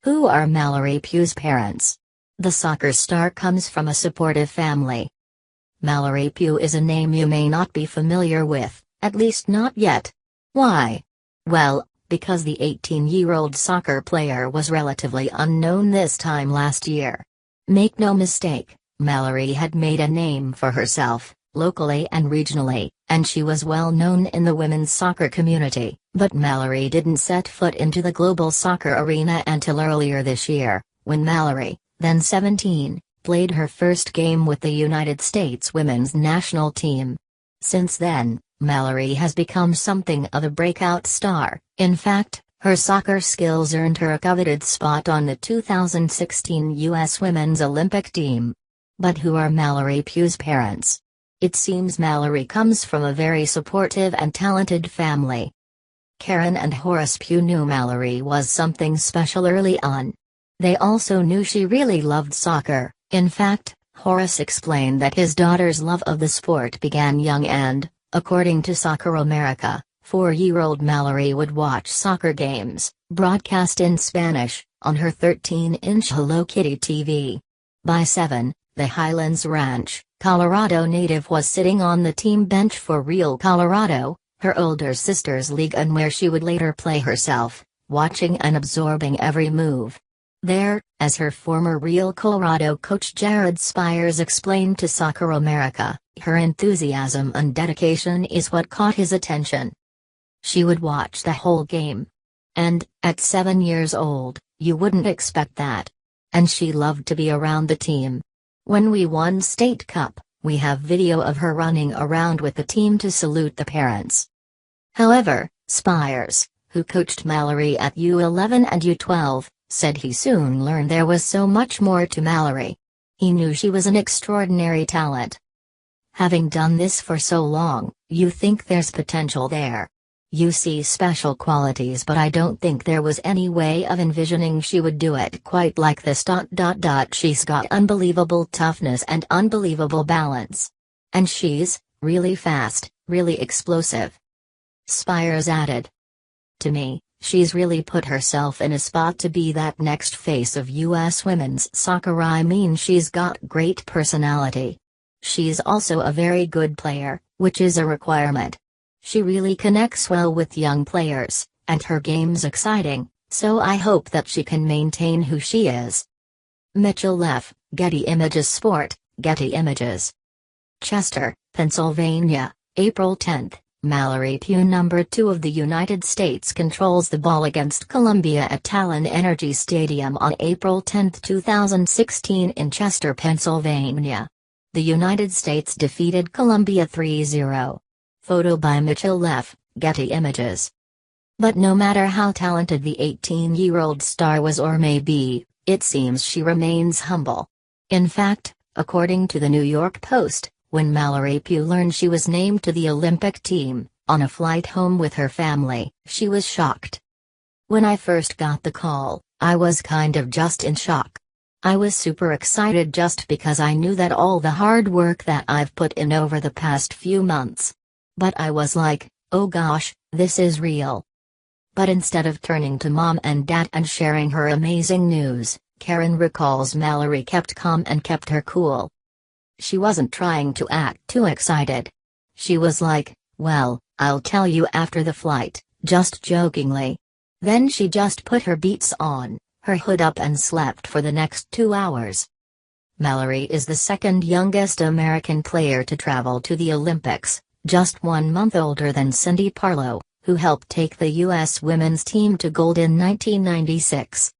Who are Mallory Pugh's parents? The soccer star comes from a supportive family. Mallory Pugh is a name you may not be familiar with, at least not yet. Why? Well, because the 18-year-old soccer player was relatively unknown this time last year. Make no mistake, Mallory had made a name for herself, locally and regionally, and she was well known in the women's soccer community, but Mallory didn't set foot into the global soccer arena until earlier this year, when Mallory, then 17, played her first game with the United States women's national team. Since then, Mallory has become something of a breakout star. In fact, her soccer skills earned her a coveted spot on the 2016 U.S. Women's Olympic team. But who are Mallory Pugh's parents? It seems Mallory comes from a very supportive and talented family. Karen and Horace Pugh knew Mallory was something special early on. They also knew she really loved soccer. In fact, Horace explained that his daughter's love of the sport began young and, according to Soccer America, 4-year-old Mallory would watch soccer games, broadcast in Spanish, on her 13-inch Hello Kitty TV. By 7, the Highlands Ranch, Colorado native was sitting on the team bench for Real Colorado, her older sister's league and where she would later play herself, watching and absorbing every move. There, as her former Real Colorado coach Jared Spires explained to Soccer America, her enthusiasm and dedication is what caught his attention. She would watch the whole game. And, at 7 years old, you wouldn't expect that. And she loved to be around the team. When we won State Cup, we have video of her running around with the team to salute the parents. However, Spires, who coached Mallory at U11 and U12, said he soon learned there was so much more to Mallory. He knew she was an extraordinary talent. Having done this for so long, you think there's potential there. You see special qualities, but I don't think there was any way of envisioning she would do it quite like this. She's got unbelievable toughness and unbelievable balance. And she's really fast, really explosive. Spires added. To me, she's really put herself in a spot to be that next face of U.S. women's soccer. I mean, she's got great personality. She's also a very good player, which is a requirement. She really connects well with young players, and her game's exciting, so I hope that she can maintain who she is. Mitchell Leff, Getty Images Sport, Getty Images. Chester, Pennsylvania, April 10. Mallory Pugh, number 2 of the United States, controls the ball against Columbia at Talon Energy Stadium on April 10, 2016 in Chester, Pennsylvania. The United States defeated Columbia 3-0. Photo by Mitchell Leff, Getty Images. But no matter how talented the 18-year-old star was or may be, it seems she remains humble. In fact, according to the New York Post, when Mallory Pugh learned she was named to the Olympic team, on a flight home with her family, she was shocked. When I first got the call, I was kind of just in shock. I was super excited just because I knew that all the hard work that I've put in over the past few months. But I was like, oh gosh, this is real. But instead of turning to mom and dad and sharing her amazing news, Karen recalls Mallory kept calm and kept her cool. She wasn't trying to act too excited. She was like, well, I'll tell you after the flight, just jokingly. Then she just put her beats on, her hood up and slept for the next 2 hours. Mallory is the second youngest American player to travel to the Olympics, just 1 month older than Cindy Parlow, who helped take the U.S. women's team to gold in 1996.